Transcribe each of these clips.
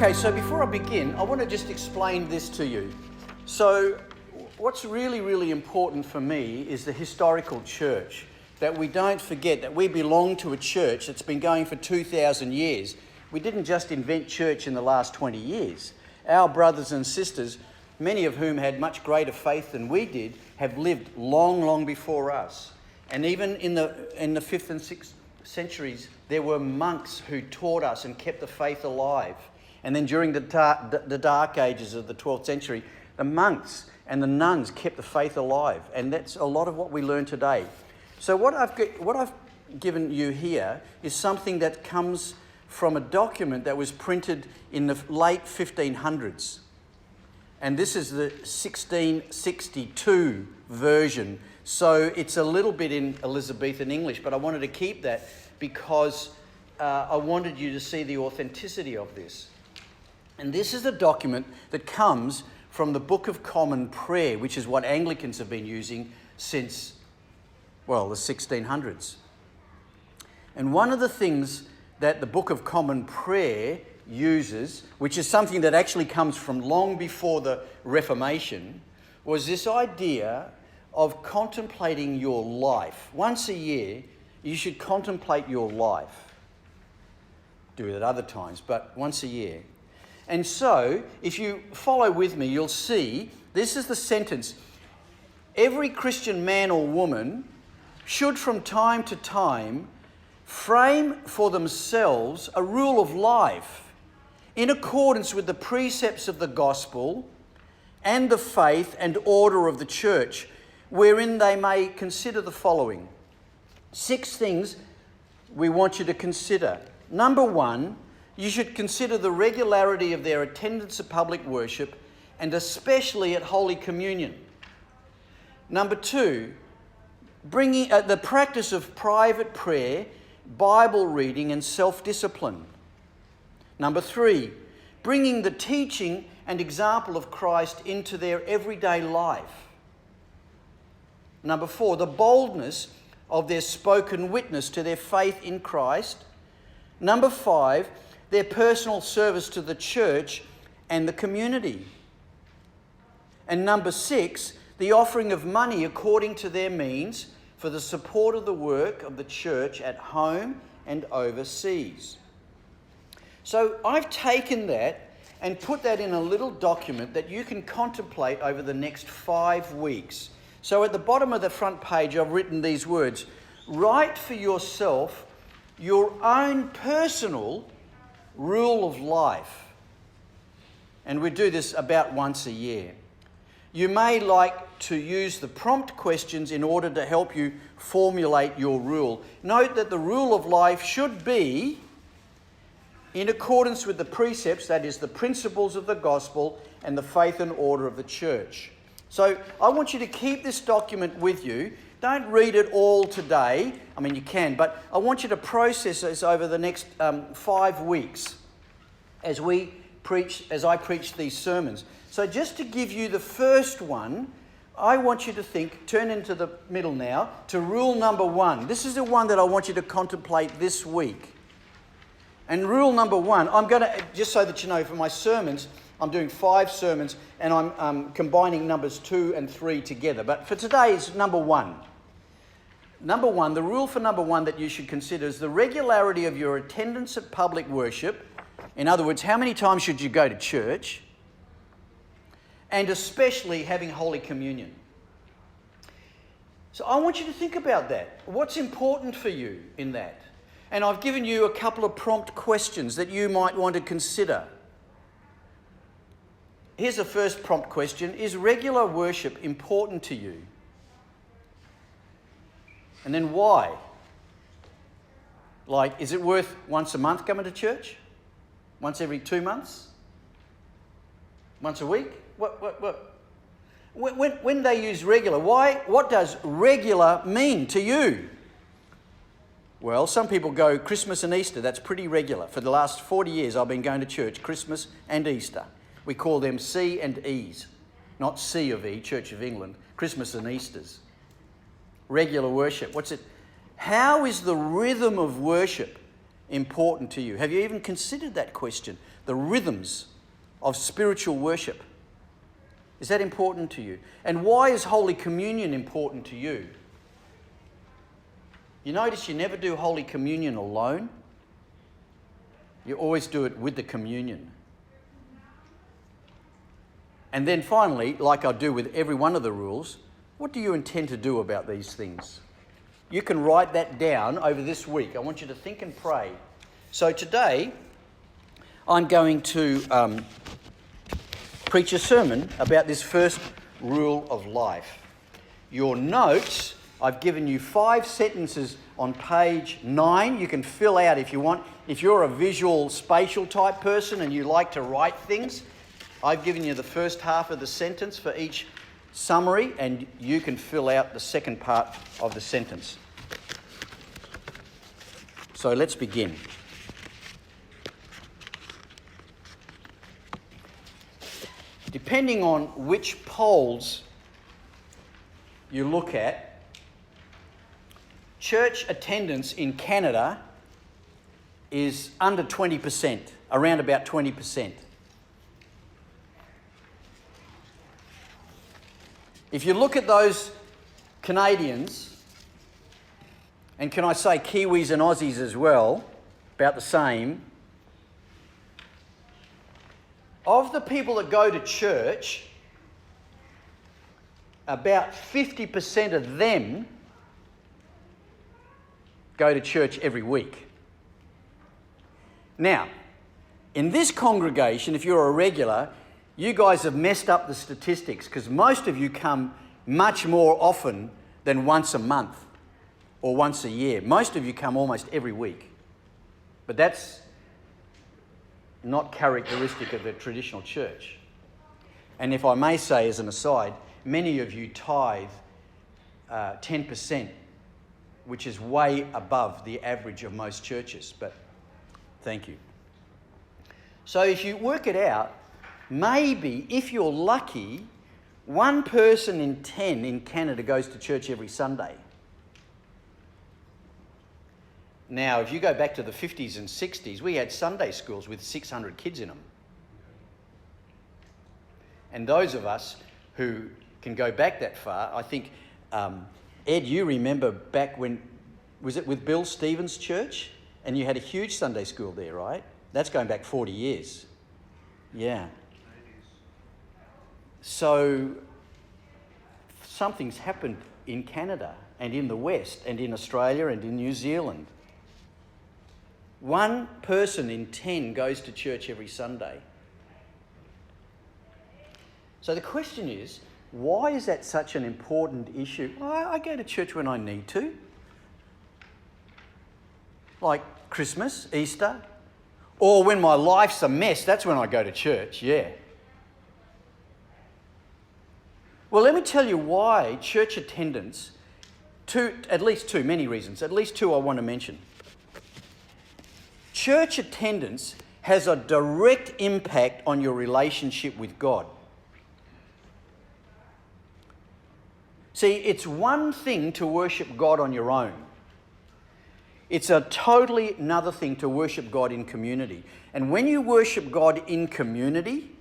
Okay, so before I begin, I want to just explain this to you. So what's really, really important for me is the historical church, that we don't forget that we belong to a church that's been going for 2,000 years. We didn't just invent church in the last 20 years. Our brothers and sisters, many of whom had much greater faith than we did, have lived long, long before us. And even in the 5th and 6th centuries, there were monks who taught us and kept the faith alive. And then during the dark ages of the 12th century, the monks and the nuns kept the faith alive. And that's a lot of what we learn today. So what I've given you here is something that comes from a document that was printed in the late 1500s. And this is the 1662 version. So it's a little bit in Elizabethan English, but I wanted to keep that because I wanted you to see the authenticity of this. And this is a document that comes from the Book of Common Prayer, which is what Anglicans have been using since, well, the 1600s. And one of the things that the Book of Common Prayer uses, which is something that actually comes from long before the Reformation, was this idea of contemplating your life. Once a year, you should contemplate your life. Do it at other times, but once a year. And so, if you follow with me, you'll see, this is the sentence: every Christian man or woman should from time to time frame for themselves a rule of life in accordance with the precepts of the gospel and the faith and order of the church, wherein they may consider the following. 6 things we want you to consider. Number 1, you should consider the regularity of their attendance at public worship, and especially at Holy Communion. Number 2, bringing the practice of private prayer, Bible reading and self-discipline. Number 3, bringing the teaching and example of Christ into their everyday life. Number 4, the boldness of their spoken witness to their faith in Christ. Number 5, their personal service to the church and the community. And number 6, the offering of money according to their means for the support of the work of the church at home and overseas. So I've taken that and put that in a little document that you can contemplate over the next 5 weeks. So at the bottom of the front page, I've written these words: write for yourself your own personal rule of life. And we do this about once a year. You may like to use the prompt questions in order to help you formulate your rule. Note that the rule of life should be in accordance with the precepts, that is, the principles of the gospel and the faith and order of the church. So I want you to keep this document with you. Don't read it all today. I mean, you can, but I want you to process this over the next 5 weeks as I preach these sermons. So just to give you the first one, I want you to turn into the middle now, to rule number 1. This is the one that I want you to contemplate this week. And rule number 1, I'm going to, just so that you know, for my sermons, I'm doing 5 sermons and I'm combining numbers 2 and 3 together. But for today, it's number 1. Number 1, the rule for number 1 that you should consider is the regularity of your attendance at public worship. In other words, how many times should you go to church? And especially having Holy Communion. So I want you to think about that. What's important for you in that? And I've given you a couple of prompt questions that you might want to consider. Here's the first prompt question: is regular worship important to you? And then why? Like, is it worth once a month coming to church? Once every 2 months? Once a week? What? When they use regular, why? What does regular mean to you? Well, some people go Christmas and Easter. That's pretty regular. For the last 40 years, I've been going to church Christmas and Easter. We call them C and E's, not C of E, Church of England. Christmas and Easters. Regular worship. What's it? How is the rhythm of worship important to you? Have you even considered that question? the rhythms of spiritual worship. Is that important to you? And why is Holy Communion important to you? You notice you never do Holy Communion alone. You always do it with the communion. And then finally, like I do with every one of the rules, what do you intend to do about these things? You can write that down over this week. I want you to think and pray. So today, I'm going to preach a sermon about this first rule of life. Your notes, I've given you 5 sentences on page 9. You can fill out if you want. If you're a visual, spatial type person and you like to write things, I've given you the first half of the sentence for each summary, and you can fill out the second part of the sentence. So let's begin. Depending on which polls you look at, church attendance in Canada is under 20%, around about 20%. If you look at those Canadians, and can I say Kiwis and Aussies as well, about the same, of the people that go to church, about 50% of them go to church every week. Now, in this congregation, if you're a regular, you guys have messed up the statistics because most of you come much more often than once a month or once a year. Most of you come almost every week. But that's not characteristic of the traditional church. And if I may say as an aside, many of you tithe 10%, which is way above the average of most churches. But thank you. So if you work it out, maybe, if you're lucky, 1 person in 10 in Canada goes to church every Sunday. Now, if you go back to the 50s and 60s, we had Sunday schools with 600 kids in them. And those of us who can go back that far, I think, Ed, you remember back when, was it with Bill Stevens' church? And you had a huge Sunday school there, right? That's going back 40 years. Yeah. So something's happened in Canada and in the West and in Australia and in New Zealand. 1 person in 10 goes to church every Sunday. So the question is, why is that such an important issue? Well, I go to church when I need to. Like Christmas, Easter, or when my life's a mess, that's when I go to church, yeah. Well, let me tell you why church attendance, at least 2, many reasons, at least 2 I want to mention. Church attendance has a direct impact on your relationship with God. See, it's one thing to worship God on your own. It's a totally another thing to worship God in community. And when you worship God in community,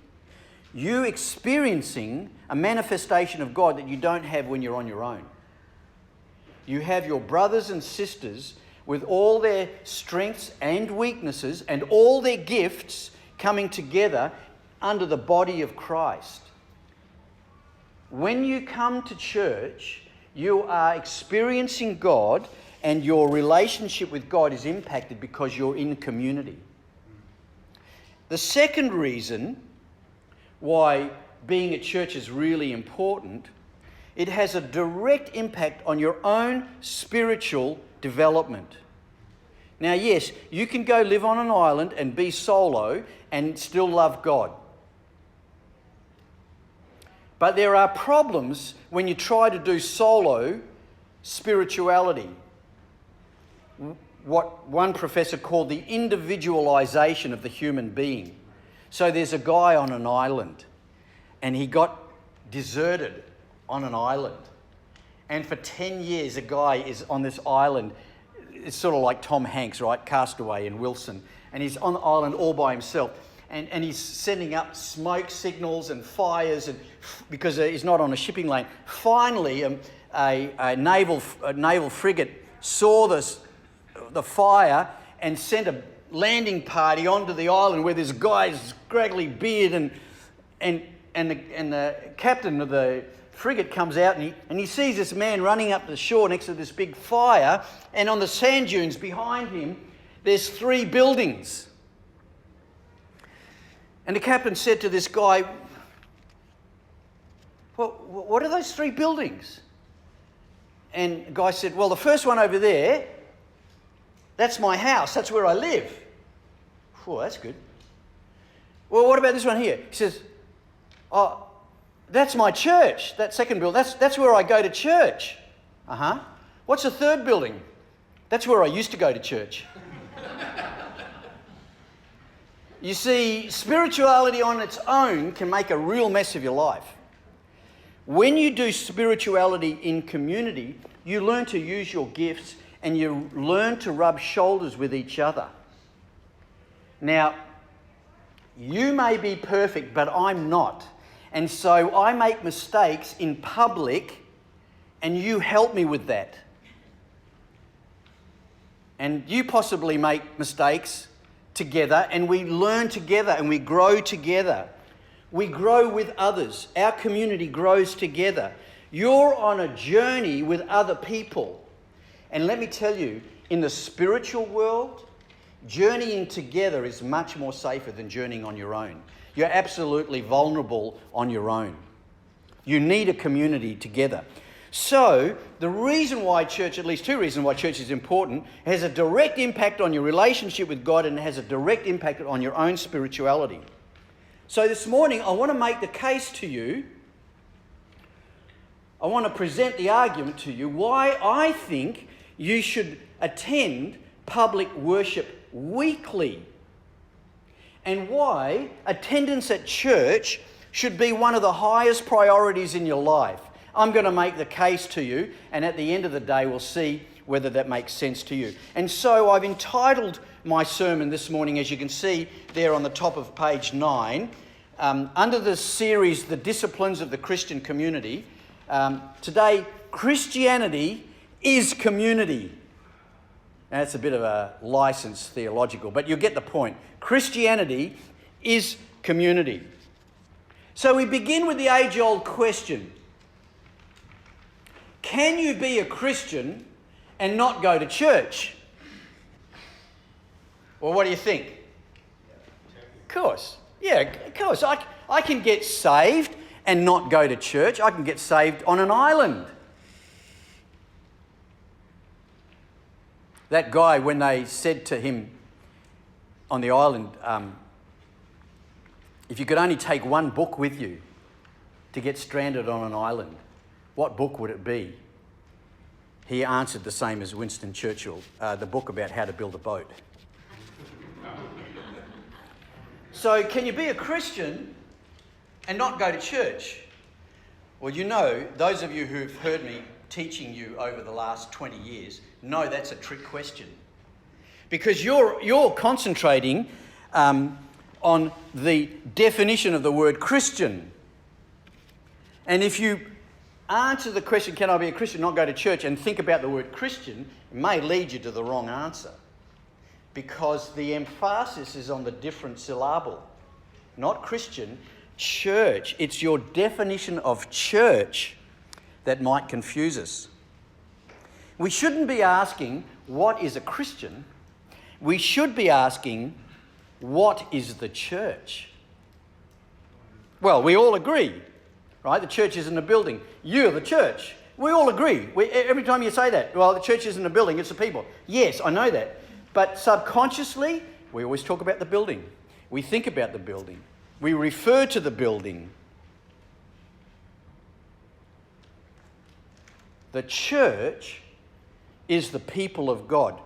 you're experiencing a manifestation of God that you don't have when you're on your own. You have your brothers and sisters with all their strengths and weaknesses and all their gifts coming together under the body of Christ. When you come to church, you are experiencing God, and your relationship with God is impacted because you're in community. The second reason why being at church is really important, it has a direct impact on your own spiritual development. Now, yes, you can go live on an island and be solo and still love God. But there are problems when you try to do solo spirituality. What one professor called the individualization of the human being. So there's a guy on an island and he got deserted on an island. And for 10 years, a guy is on this island. It's sort of like Tom Hanks, right? Castaway and Wilson. And he's on the island all by himself. and he's sending up smoke signals and fires, and because he's not on a shipping lane. Finally, a naval frigate saw the fire and sent a landing party onto the island where this guy's scraggly beard and the captain of the frigate comes out and he sees this man running up the shore next to this big fire, and on the sand dunes behind him there's 3 buildings. And the captain said to this guy, well, what are those 3 buildings? And the guy said, well, the first one over there, that's my house, that's where I live. Oh, that's good. Well, what about this one here? He says, oh, that's my church, that second building. That's where I go to church. Uh-huh. What's the 3rd building? That's where I used to go to church. You see, spirituality on its own can make a real mess of your life. When you do spirituality in community, you learn to use your gifts and you learn to rub shoulders with each other. Now, you may be perfect, but I'm not. And so I make mistakes in public, and you help me with that. And you possibly make mistakes together, and we learn together, and we grow together. We grow with others. Our community grows together. You're on a journey with other people. And let me tell you, in the spiritual world, journeying together is much more safer than journeying on your own. You're absolutely vulnerable on your own. You need a community together. So, the reason why church, at least 2 reasons why church is important, has a direct impact on your relationship with God and has a direct impact on your own spirituality. So this morning, I want to make the case to you, I want to present the argument to you why I think you should attend public worship weekly, and why attendance at church should be one of the highest priorities in your life. I'm going to make the case to you, and at the end of the day, we'll see whether that makes sense to you. And so I've entitled my sermon this morning, as you can see there on the top of page 9, under the series, The Disciplines of the Christian Community. Today, Christianity is community. Now, that's a bit of a license theological, but you'll get the point. Christianity is community. So we begin with the age-old question. Can you be a Christian and not go to church? Well, what do you think? Of course. Yeah, of course. I can get saved and not go to church. I can get saved on an island. That guy, when they said to him on the island, if you could only take one book with you to get stranded on an island, what book would it be? He answered the same as Winston Churchill, the book about how to build a boat. So can you be a Christian and not go to church? Well, you know, those of you who've heard me teaching you over the last 20 years know that's a trick question. Because you're concentrating on the definition of the word Christian. And if you answer the question, can I be a Christian, not go to church, and think about the word Christian, it may lead you to the wrong answer. Because the emphasis is on the different syllable. Not Christian, church. It's your definition of church that might confuse us. We shouldn't be asking, what is a Christian? We should be asking, what is the church? Well, we all agree, right? The church isn't a building. You're the church. We all agree. Every time you say that, well, the church isn't a building, it's the people. Yes, I know that. But subconsciously, we always talk about the building. We think about the building. We refer to the building. The church is the people of God.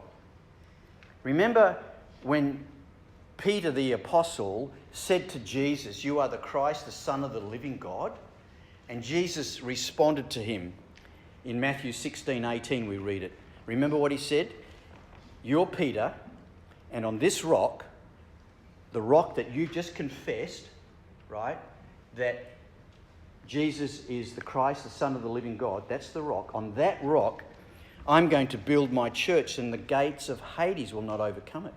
Remember when Peter the apostle said to Jesus, "You are the Christ, the Son of the living God"? And Jesus responded to him. In Matthew 16:18 we read it. Remember what he said? "You're Peter, and on this rock the rock that you just confessed, right, that Jesus is the Christ, the Son of the living God, that's the rock. On that rock, I'm going to build my church, and the gates of Hades will not overcome it.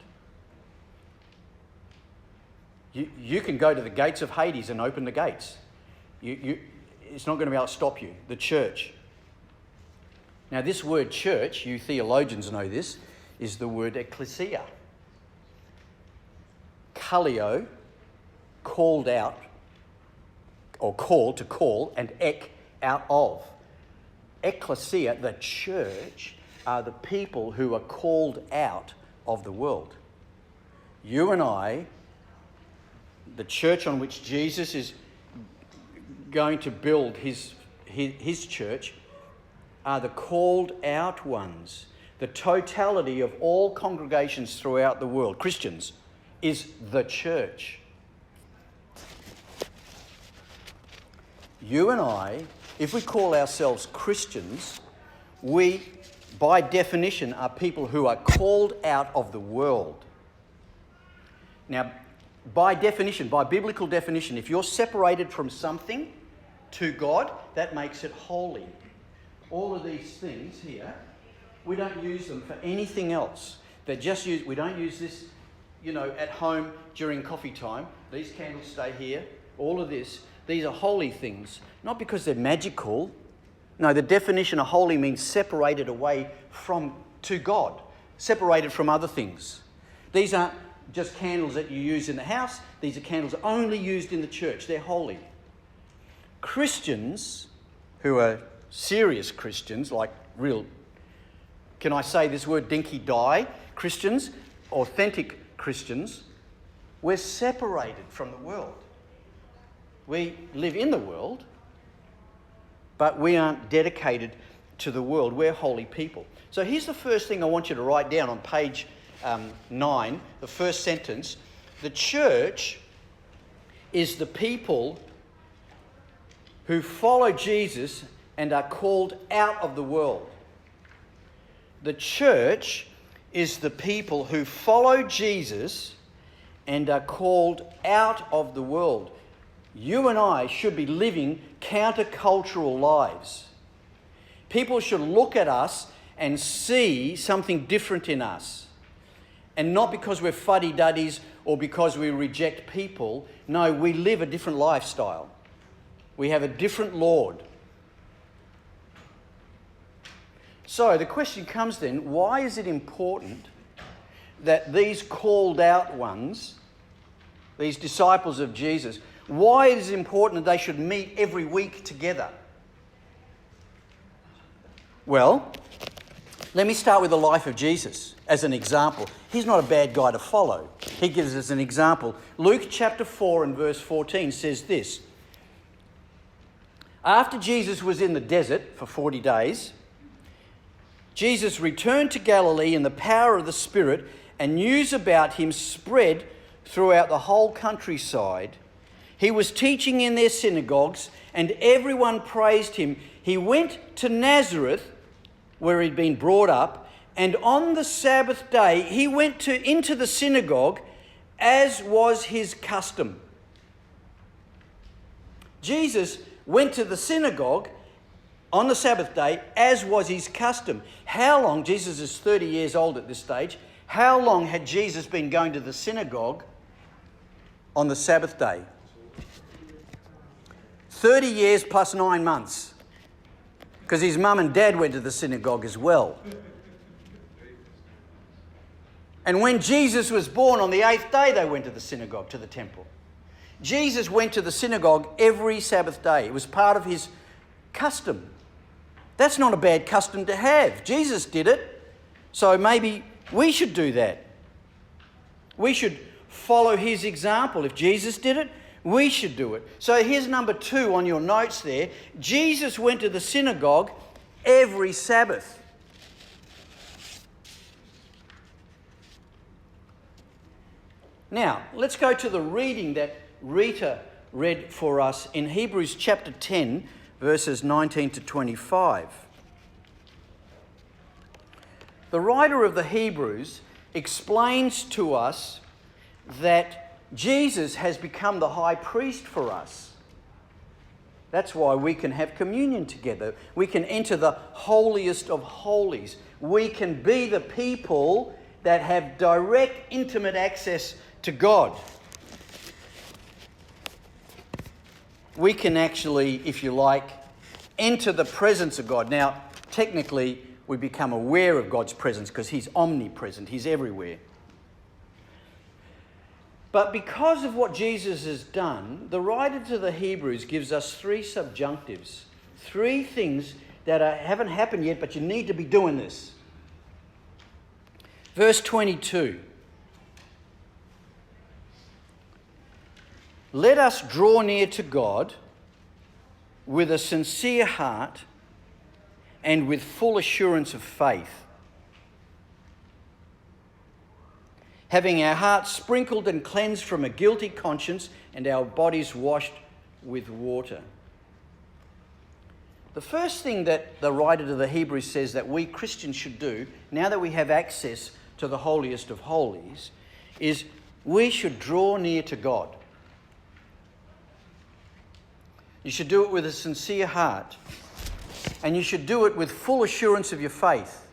You can go to the gates of Hades and open the gates. It's not going to be able to stop you, the church. Now, this word church, you theologians know this, is the word ecclesia. Kaleo, called out, or called, to call, and ek, out of. Ecclesia, the church, are the people who are called out of the world. You and I, the church on which Jesus is going to build his church, are the called out ones. The totality of all congregations throughout the world, Christians, is the church. You and I, if we call ourselves Christians, we, by definition, are people who are called out of the world. Now, by definition, by biblical definition, if you're separated from something to God, that makes it holy. All of these things here, we don't use them for anything else. We don't use this, at home during coffee time. These candles stay here. All of this, these are holy things. Not because they're magical. No, the definition of holy means separated away to God. Separated from other things. These aren't just candles that you use in the house. These are candles only used in the church. They're holy. Christians, who are serious Christians, like real, can I say this word, dinky die Christians, authentic Christians, we're separated from the world. We live in the world, but we aren't dedicated to the world. We're holy people. So here's the first thing I want you to write down on page 9, the first sentence. The church is the people who follow Jesus and are called out of the world. The church is the people who follow Jesus and are called out of the world. You and I should be living countercultural lives. People should look at us and see something different in us. And not because we're fuddy-duddies or because we reject people. No, we live a different lifestyle. We have a different Lord. So the question comes then, why is it important that these called out ones, these disciples of Jesus, why is it important that they should meet every week together? Well, let me start with the life of Jesus as an example. He's not a bad guy to follow. He gives us an example. Luke chapter 4 and verse 14 says this. After Jesus was in the desert for 40 days, Jesus returned to Galilee in the power of the Spirit, and news about him spread throughout the whole countryside. He was teaching in their synagogues, and everyone praised him. He went to Nazareth, where he'd been brought up, and on the Sabbath day he went into the synagogue, as was his custom. Jesus went to the synagogue on the Sabbath day, as was his custom. How long? Jesus is 30 years old at this stage. How long had Jesus been going to the synagogue on the Sabbath day? 30 years plus 9 months. Because his mum and dad went to the synagogue as well. And when Jesus was born on the 8th day, they went to the synagogue, to the temple. Jesus went to the synagogue every Sabbath day. It was part of his custom. That's not a bad custom to have. Jesus did it, so maybe we should do that. We should follow his example. If Jesus did it, we should do it. So here's number 2 on your notes there. Jesus went to the synagogue every Sabbath. Now, let's go to the reading that Rita read for us in Hebrews chapter 10, verses 19 to 25. The writer of the Hebrews explains to us that Jesus has become the high priest for us. That's why we can have communion together. We can enter the holiest of holies. We can be the people that have direct, intimate access to God. We can actually, if you like, enter the presence of God. Now, technically, we become aware of God's presence because He's omnipresent. He's everywhere. But because of what Jesus has done, the writer to the Hebrews gives us three subjunctives, three things that haven't happened yet, but you need to be doing this. Verse 22. Let us draw near to God with a sincere heart and with full assurance of faith, having our hearts sprinkled and cleansed from a guilty conscience and our bodies washed with water. The first thing that the writer to the Hebrews says that we Christians should do, now that we have access to the holiest of holies, is we should draw near to God. You should do it with a sincere heart, and you should do it with full assurance of your faith.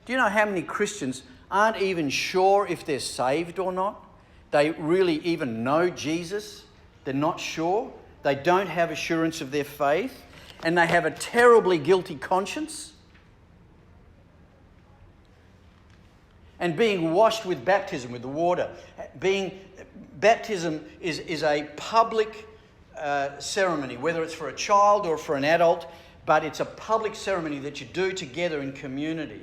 Do you know how many Christians aren't even sure if they're saved or not? They really even know Jesus. They're not sure. They don't have assurance of their faith, and they have a terribly guilty conscience. And being washed with baptism, with the water. Baptism is a public ceremony, whether it's for a child or for an adult, but it's a public ceremony that you do together in community.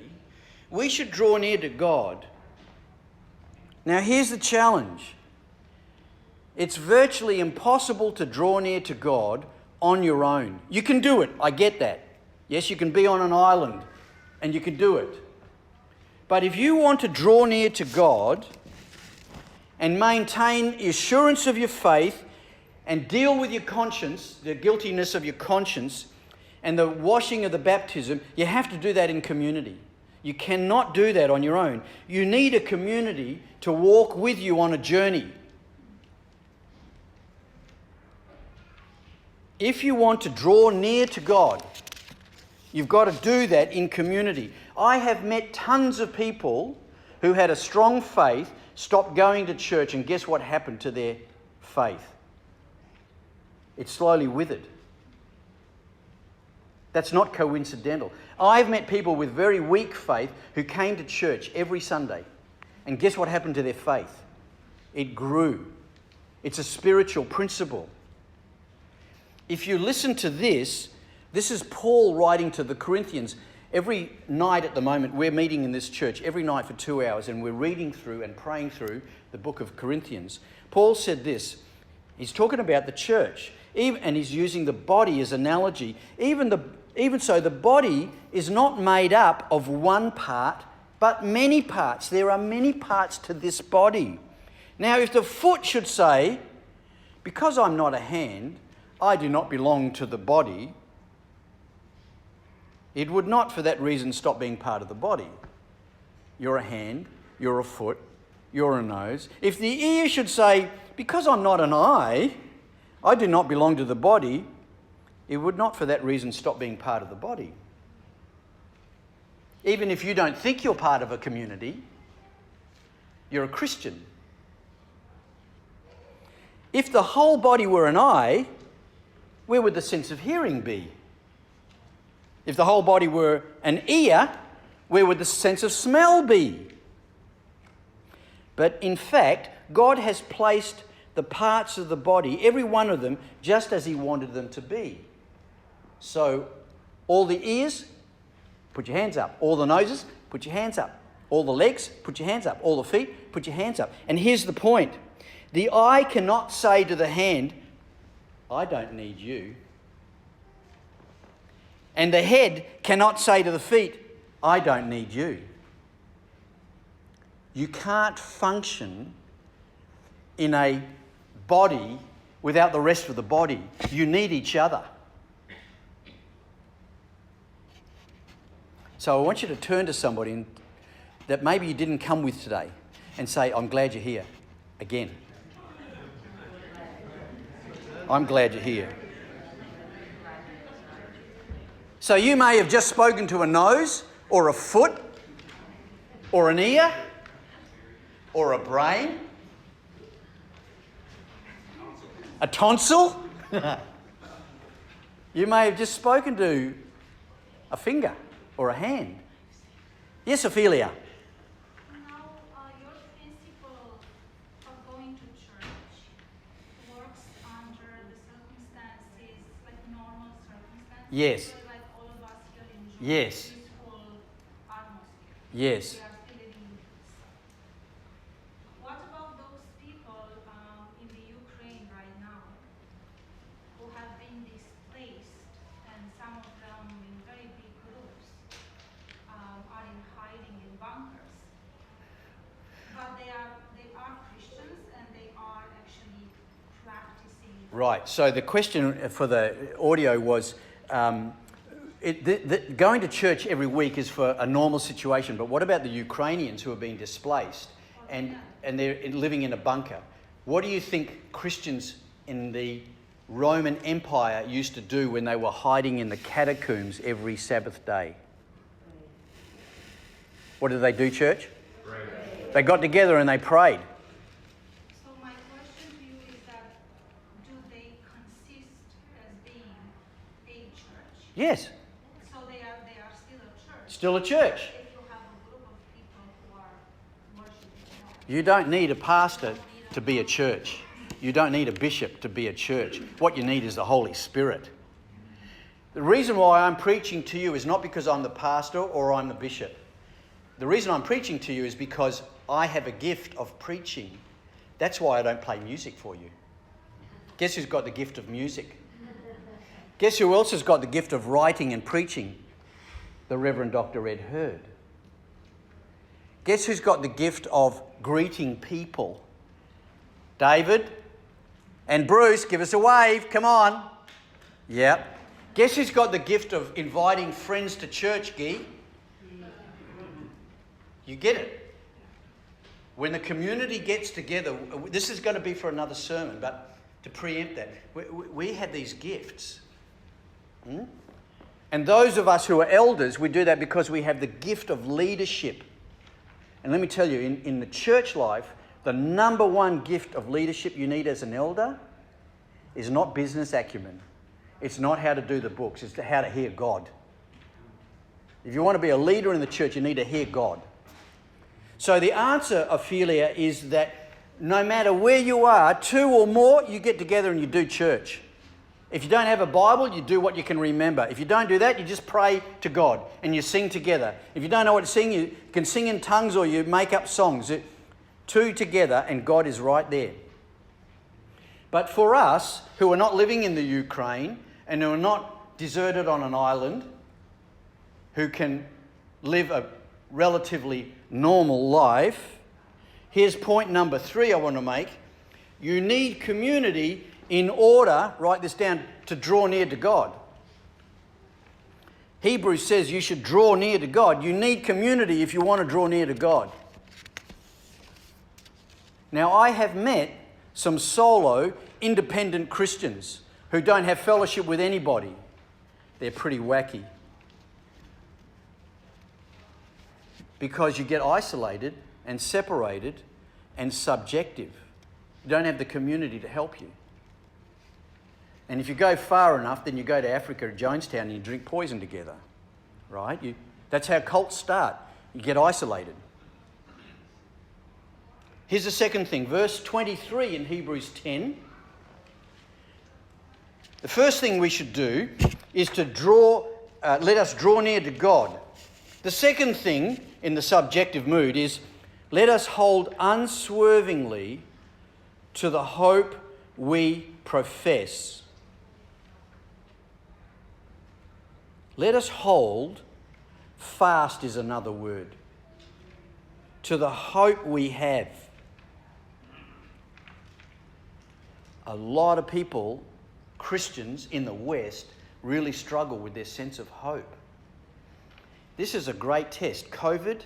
We should draw near to God. Now here's the challenge. It's virtually impossible to draw near to God on your own. You can do it, I get that. Yes, you can be on an island and you can do it. But if you want to draw near to God and maintain assurance of your faith and deal with your conscience, the guiltiness of your conscience, and the washing of the baptism, you have to do that in community. You cannot do that on your own. You need a community to walk with you on a journey. If you want to draw near to God, you've got to do that in community. I have met tons of people who had a strong faith, stopped going to church, and guess what happened to their faith? It slowly withered. That's not coincidental. I've met people with very weak faith who came to church every Sunday. And guess what happened to their faith? It grew. It's a spiritual principle. If you listen to this is Paul writing to the Corinthians. Every night at the moment, we're meeting in this church every night for 2 hours, and we're reading through and praying through the book of Corinthians. Paul said this. He's talking about the church, and he's using the body as analogy. Even so, the body is not made up of one part, but many parts. There are many parts to this body. Now, if the foot should say, because I'm not a hand, I do not belong to the body, it would not for that reason stop being part of the body. You're a hand, you're a foot, you're a nose. If the ear should say, because I'm not an eye, I do not belong to the body, it would not for that reason stop being part of the body. Even if you don't think you're part of a community, you're a Christian. If the whole body were an eye, where would the sense of hearing be? If the whole body were an ear, where would the sense of smell be? But in fact, God has placed the parts of the body, every one of them, just as He wanted them to be. So, all the ears, put your hands up. All the noses, put your hands up. All the legs, put your hands up. All the feet, put your hands up. And here's the point. The eye cannot say to the hand, I don't need you. And the head cannot say to the feet, I don't need you. You can't function in a body without the rest of the body. You need each other. So I want you to turn to somebody that maybe you didn't come with today and say, I'm glad you're here again. I'm glad you're here. So you may have just spoken to a nose, or a foot, or an ear, or a brain, a tonsil. You may have just spoken to a finger or a hand. Yes, Ophelia? Your principle of going to church works under the circumstances, like normal circumstances. Yes. Like all of us here enjoy Yes. peaceful atmosphere. Yes. We are still living in peace. What about those people in the Ukraine right now who have been displaced, and some of them in very big groups are in hiding in bunkers? But they are Christians, and they are actually practicing. Right. So the question for the audio was, going to church every week is for a normal situation, but what about the Ukrainians who are being displaced and they're living in a bunker? What do you think Christians in the Roman Empire used to do when they were hiding in the catacombs every Sabbath day? What did they do, church? Pray. They got together and they prayed. So my question to you is that, do they consist as being a church? Yes. So they are still a church. Still a church. If you have a group of people who are worshiping God. You don't need a pastor to be a church. You don't need a bishop to be a church. What you need is the Holy Spirit. The reason why I'm preaching to you is not because I'm the pastor or I'm the bishop. The reason I'm preaching to you is because I have a gift of preaching. That's why I don't play music for you. Guess who's got the gift of music? Guess who else has got the gift of writing and preaching? The Reverend Dr. Ed Hurd. Guess who's got the gift of greeting people? David and Bruce, give us a wave, come on. Yep. Guess who's got the gift of inviting friends to church, Guy? You get it? When the community gets together, this is going to be for another sermon, but to preempt that, we have these gifts. And those of us who are elders, we do that because we have the gift of leadership. And let me tell you, in the church life, the number one gift of leadership you need as an elder is not business acumen. It's not how to do the books. It's how to hear God. If you want to be a leader in the church, you need to hear God. So the answer, Ophelia, is that no matter where you are, two or more, you get together and you do church. If you don't have a Bible, you do what you can remember. If you don't do that, you just pray to God and you sing together. If you don't know what to sing, you can sing in tongues or you make up songs. Two together and God is right there. But for us, who are not living in the Ukraine and who are not deserted on an island, who can live a relatively normal life, here's point number 3 I want to make. You need community in order, write this down, to draw near to God. Hebrews says you should draw near to God. You need community if you want to draw near to God. Now, I have met some solo, independent Christians who don't have fellowship with anybody. They're pretty wacky. Because you get isolated and separated and subjective. You don't have the community to help you. And if you go far enough, then you go to Africa or Jonestown and you drink poison together. Right? That's how cults start. You get isolated. Here's the second thing. Verse 23 in Hebrews 10. The first thing we should do is to let us draw near to God. The second thing in the subjective mood is let us hold unswervingly to the hope we profess. Let us hold, fast is another word, to the hope we have. A lot of people, Christians in the West, really struggle with their sense of hope. This is a great test. COVID,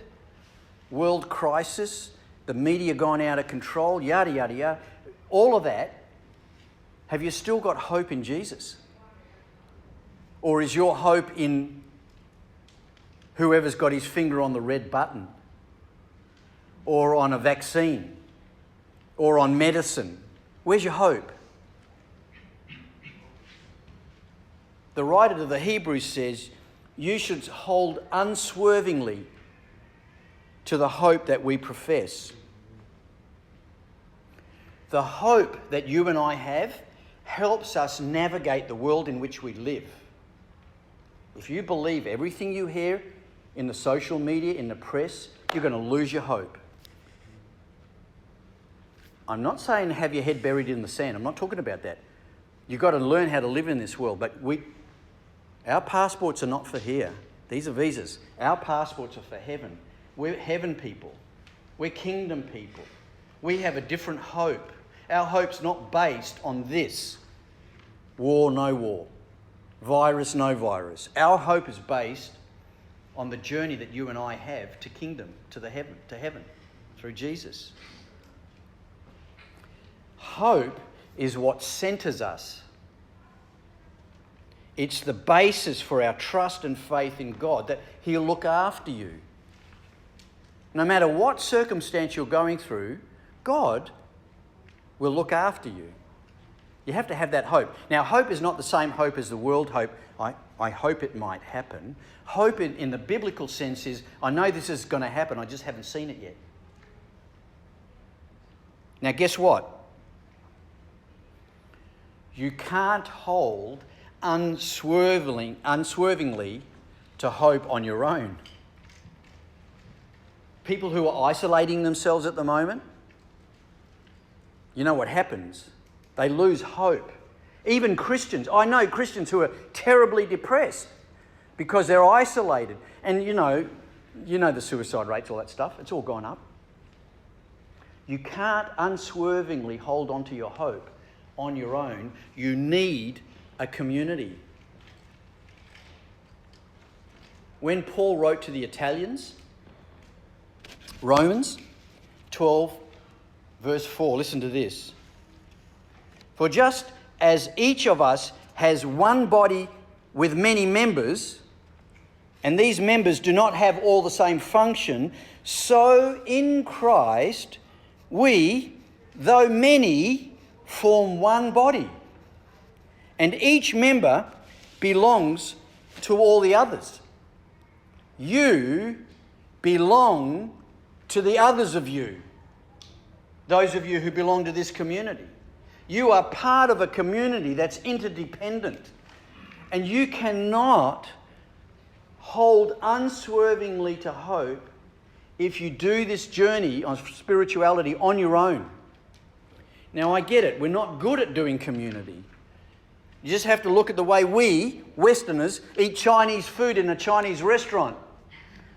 world crisis, the media gone out of control, yada, yada, yada. All of that Have you still got hope in Jesus? Or is your hope in whoever's got his finger on the red button, or on a vaccine, or on medicine? Where's your hope? The writer to the Hebrews says, you should hold unswervingly to the hope that we profess. The hope that you and I have helps us navigate the world in which we live. If you believe everything you hear in the social media, in the press, you're going to lose your hope. I'm not saying have your head buried in the sand. I'm not talking about that. You've got to learn how to live in this world. But our passports are not for here. These are visas. Our passports are for heaven. We're heaven people. We're kingdom people. We have a different hope. Our hope's not based on this. War, no war. Virus, no virus. Our hope is based on the journey that you and I have to kingdom, to heaven, through Jesus. Hope is what centres us. It's the basis for our trust and faith in God, that He'll look after you. No matter what circumstance you're going through, God will look after you. You have to have that hope. Now, hope is not the same hope as the world hope. I hope it might happen. Hope in the biblical sense is, I know this is going to happen, I just haven't seen it yet. Now, guess what? You can't hold unswervingly to hope on your own. People who are isolating themselves at the moment, you know what happens? They lose hope. Even Christians. I know Christians who are terribly depressed because they're isolated. And you know the suicide rates, all that stuff. It's all gone up. You can't unswervingly hold on to your hope on your own. You need a community. When Paul wrote to the Italians, Romans 12, verse 4, listen to this. For just as each of us has one body with many members, and these members do not have all the same function, so in Christ we, though many, form one body, and each member belongs to all the others. You belong to the others of you, those of you who belong to this community. You are part of a community that's interdependent, and you cannot hold unswervingly to hope if you do this journey of spirituality on your own. Now, I get it. We're not good at doing community. You just have to look at the way we, Westerners, eat Chinese food in a Chinese restaurant.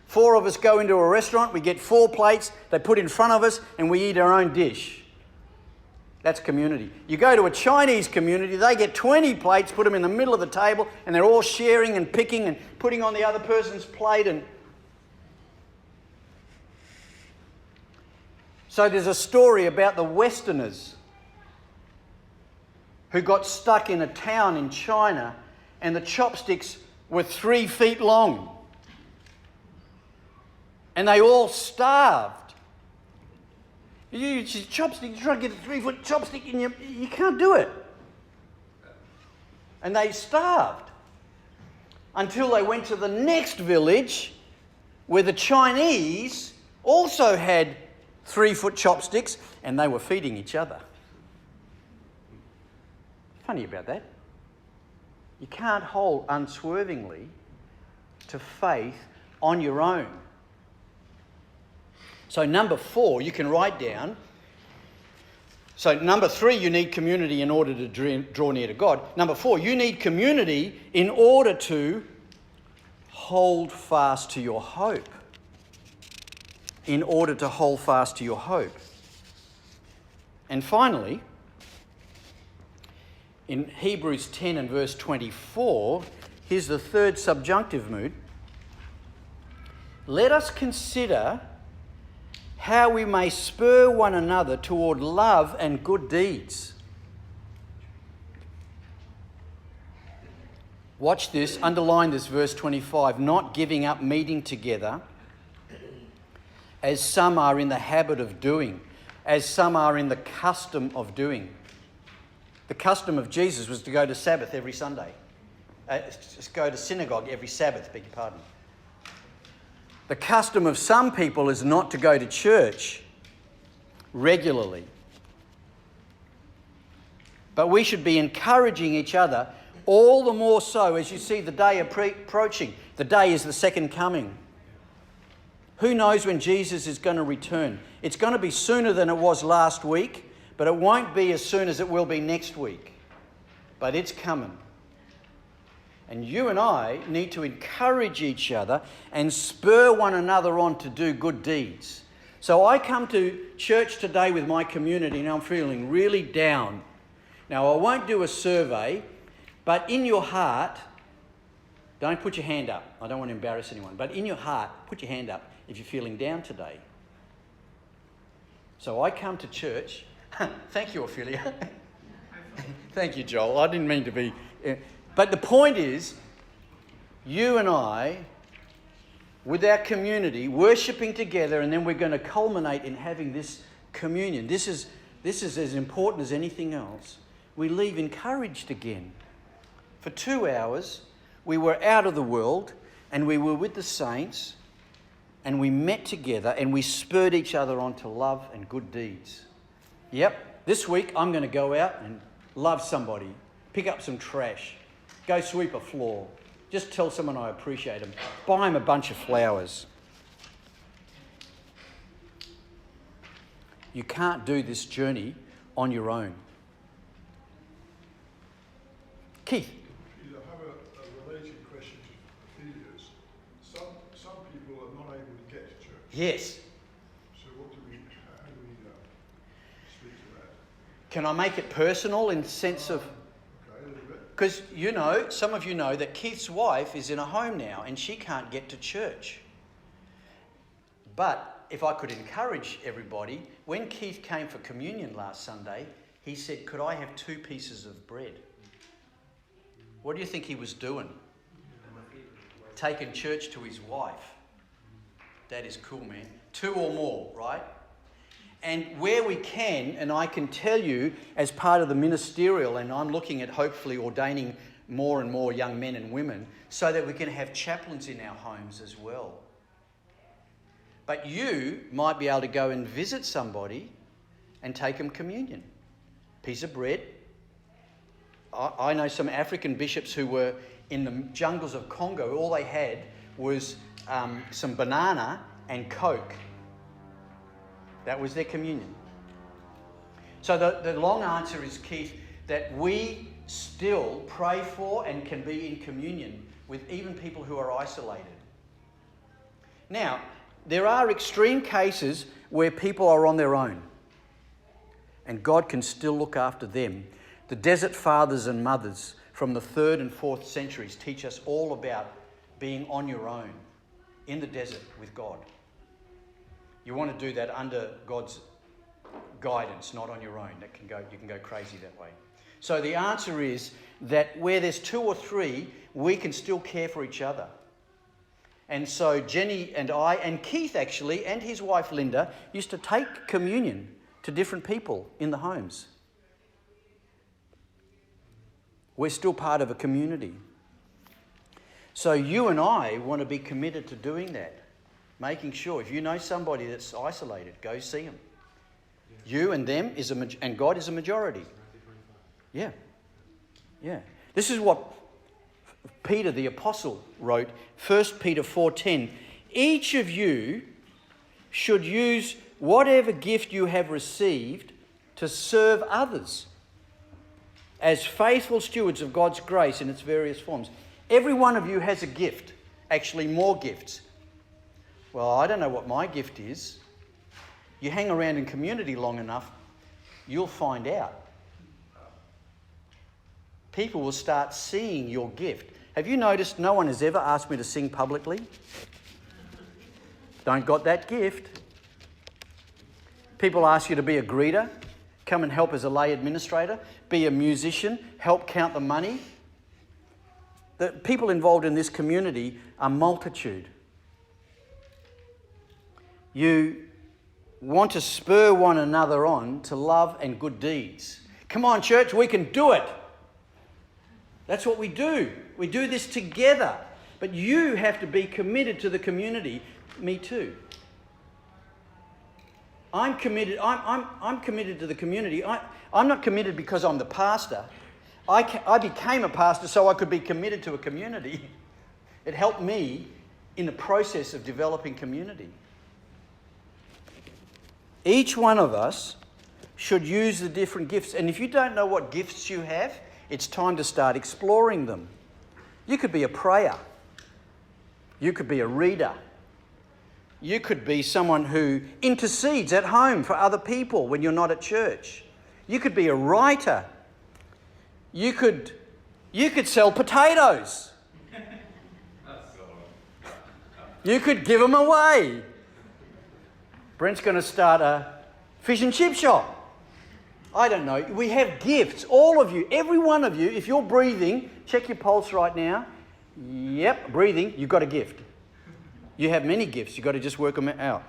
4 of us go into a restaurant, we get 4 plates, they put in front of us, and we eat our own dish. That's community. You go to a Chinese community, they get 20 plates, put them in the middle of the table, and they're all sharing and picking and putting on the other person's plate. And so there's a story about the Westerners who got stuck in a town in China, and the chopsticks were 3 feet long. And they all starved. You try to get a 3-foot chopstick and you can't do it. And they starved until they went to the next village where the Chinese also had 3-foot chopsticks and they were feeding each other. Funny about that. You can't hold unswervingly to faith on your own. So number 4, you can write down. So number 3, you need community in order to draw near to God. Number 4, you need community in order to hold fast to your hope. In order to hold fast to your hope. And finally, in Hebrews 10 and verse 24, here's the third subjunctive mood. Let us consider how we may spur one another toward love and good deeds. Watch this, underline this, verse 25. Not giving up meeting together, as some are in the habit of doing, as some are in the custom of doing. The custom of Jesus was to go to Sabbath every Sunday. Just go to synagogue every Sabbath, beg your pardon. The custom of some people is not to go to church regularly. But we should be encouraging each other, all the more so as you see the day approaching. The day is the second coming. Who knows when Jesus is going to return? It's going to be sooner than it was last week, but it won't be as soon as it will be next week. But it's coming. And you and I need to encourage each other and spur one another on to do good deeds. So I come to church today with my community and I'm feeling really down. Now, I won't do a survey, but in your heart, don't put your hand up. I don't want to embarrass anyone. But in your heart, put your hand up if you're feeling down today. So I come to church. Thank you, Ophelia. Thank you, Joel. I didn't mean to be... But the point is, you and I, with our community, worshipping together, and then we're going to culminate in having this communion. This is as important as anything else. We leave encouraged again. For 2 hours, we were out of the world, and we were with the saints, and we met together, and we spurred each other on to love and good deeds. Yep, this week I'm going to go out and love somebody, pick up some trash, go sweep a floor, just tell someone I appreciate them, buy them a bunch of flowers. You can't do this journey on your own. Keith. I have a related question to Ophelia's. Some people are not able to get to church. Yes. So how do we speak to that? Can I make it personal in the sense of... Okay, a little bit. Because you know, some of you know that Keith's wife is in a home now and she can't get to church. But if I could encourage everybody, when Keith came for communion last Sunday, he said, could I have 2 pieces of bread? What do you think he was doing? Taking church to his wife. That is cool, man. 2 or more, right? And where we can, and I can tell you as part of the ministerial, and I'm looking at hopefully ordaining more and more young men and women so that we can have chaplains in our homes as well. But you might be able to go and visit somebody and take them communion. Piece of bread. I know some African bishops who were in the jungles of Congo. All they had was some banana and Coke. That was their communion. So the long answer is, Keith, that we still pray for and can be in communion with even people who are isolated. Now, there are extreme cases where people are on their own and God can still look after them. The desert fathers and mothers from the 3rd and 4th centuries teach us all about being on your own in the desert with God. You want to do that under God's guidance, not on your own. You can go crazy that way. So the answer is that where there's 2 or 3, we can still care for each other. And so Jenny and I, and Keith actually, and his wife Linda, used to take communion to different people in the homes. We're still part of a community. So you and I want to be committed to doing that. Making sure, if you know somebody that's isolated, go see them. Yeah. You and them and God is a majority. Yeah. Yeah. This is what Peter the Apostle wrote, 1 Peter 4:10. Each of you should use whatever gift you have received to serve others as faithful stewards of God's grace in its various forms. Every one of you has a gift, actually more gifts. Well, I don't know what my gift is. You hang around in community long enough, you'll find out. People will start seeing your gift. Have you noticed no one has ever asked me to sing publicly? Don't got that gift. People ask you to be a greeter, come and help as a lay administrator, be a musician, help count the money. The people involved in this community are multitude. You want to spur one another on to love and good deeds. Come on, church, we can do it. That's what we do. We do this together. But you have to be committed to the community. Me too. I'm committed. I'm committed to the community. I'm not committed because I'm the pastor. I became a pastor so I could be committed to a community. It helped me in the process of developing community. Each one of us should use the different gifts. And if you don't know what gifts you have, it's time to start exploring them. You could be a prayer. You could be a reader. You could be someone who intercedes at home for other people when you're not at church. You could be a writer. You could sell potatoes. You could give them away. Brent's going to start a fish and chip shop. I don't know. We have gifts. All of you, every one of you, if you're breathing, check your pulse right now. Yep, breathing, you've got a gift. You have many gifts. You've got to just work them out.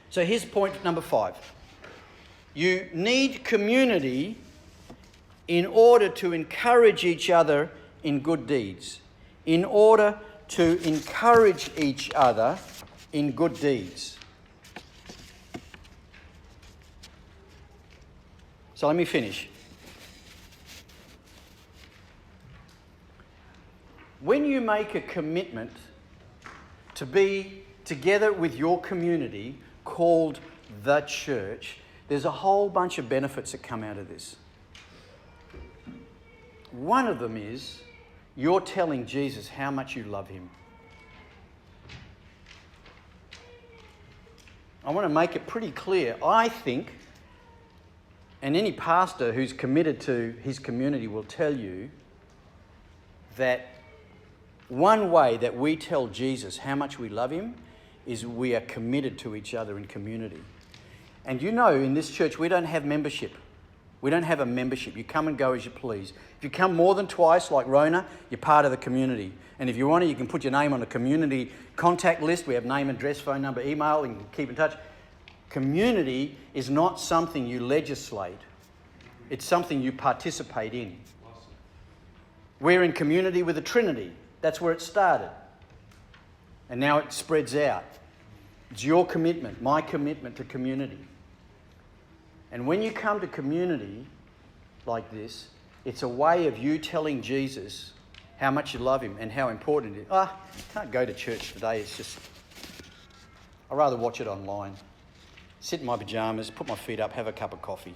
So here's point number 5. You need community in order to encourage each other in good deeds. In order to encourage each other in good deeds. So let me finish. When you make a commitment to be together with your community called the church, there's a whole bunch of benefits that come out of this. One of them is you're telling Jesus how much you love him. I want to make it pretty clear. I think, and any pastor who's committed to his community will tell you, that one way that we tell Jesus how much we love him is we are committed to each other in community. And you know, in this church, we don't have membership. We don't have a membership. You come and go as you please. If you come more than twice, like Rona, you're part of the community. And if you want to, you can put your name on a community contact list. We have name, address, phone number, email, and keep in touch. Community is not something you legislate. It's something you participate in. We're in community with the Trinity. That's where it started. And now it spreads out. It's your commitment, my commitment to community. And when you come to community like this, it's a way of you telling Jesus how much you love him and how important it is. I can't go to church today. It's just, I'd rather watch it online. Sit in my pyjamas, put my feet up, have a cup of coffee.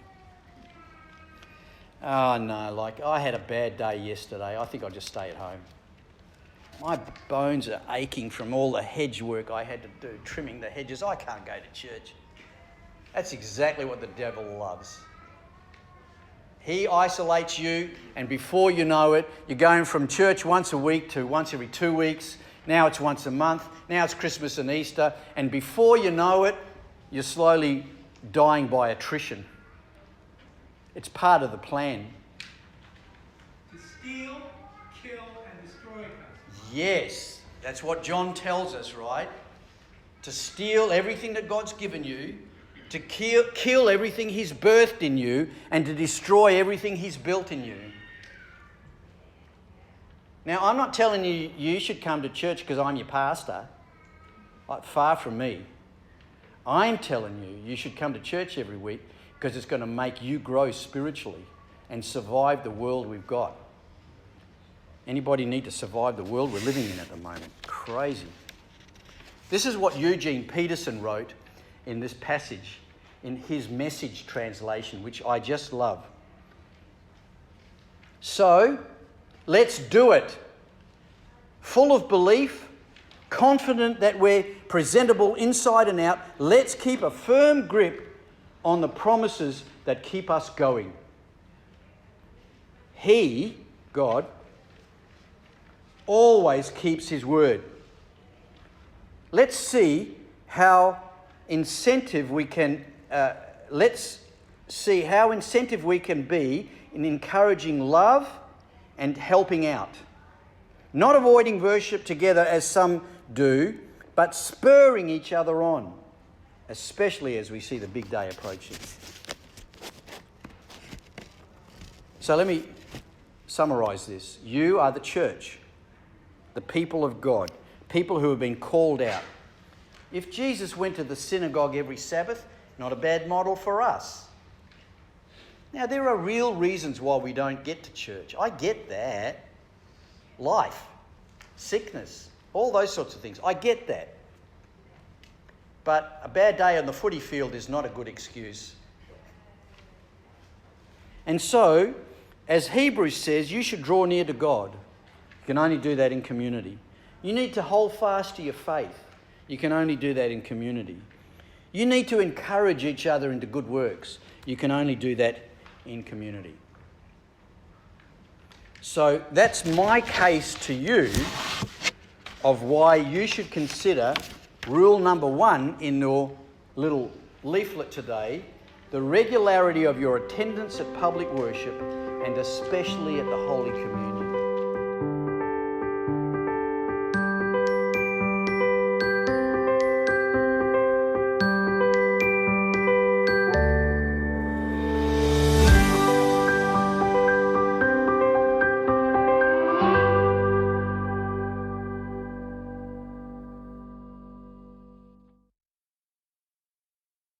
Oh no, like I had a bad day yesterday. I think I'll just stay at home. My bones are aching from all the hedge work I had to do, trimming the hedges. I can't go to church. That's exactly what the devil loves. He isolates you, and before you know it, you're going from church once a week to once every 2 weeks. Now it's once a month. Now it's Christmas and Easter. And before you know it, you're slowly dying by attrition. It's part of the plan. To steal, kill, and destroy us. Yes, that's what John tells us, right? To steal everything that God's given you, to kill everything he's birthed in you, and to destroy everything he's built in you. Now, I'm not telling you you should come to church because I'm your pastor. Far from me. I'm telling you you should come to church every week because it's going to make you grow spiritually and survive the world we've got. Anybody need to survive the world we're living in at the moment? Crazy. This is what Eugene Peterson wrote in this passage, in his Message translation, which I just love. So, let's do it. Full of belief, confident that we're presentable inside and out, let's keep a firm grip on the promises that keep us going. He, God, always keeps his word. Let's see how incentive we can be in encouraging love and helping out. not avoiding worship together as some do, but spurring each other on, especially as we see the big day approaching. So let me summarise this. You are the church, the people of God, people who have been called out. If Jesus went to the synagogue every Sabbath, not a bad model for us. Now, there are real reasons why we don't get to church. I get that. Life, sickness, all those sorts of things. I get that. But a bad day on the footy field is not a good excuse. And so, as Hebrews says, you should draw near to God. You can only do that in community. You need to hold fast to your faith. You can only do that in community. You need to encourage each other into good works. You can only do that in community. So that's my case to you of why you should consider rule number 1 in your little leaflet today, the regularity of your attendance at public worship and especially at the Holy Communion.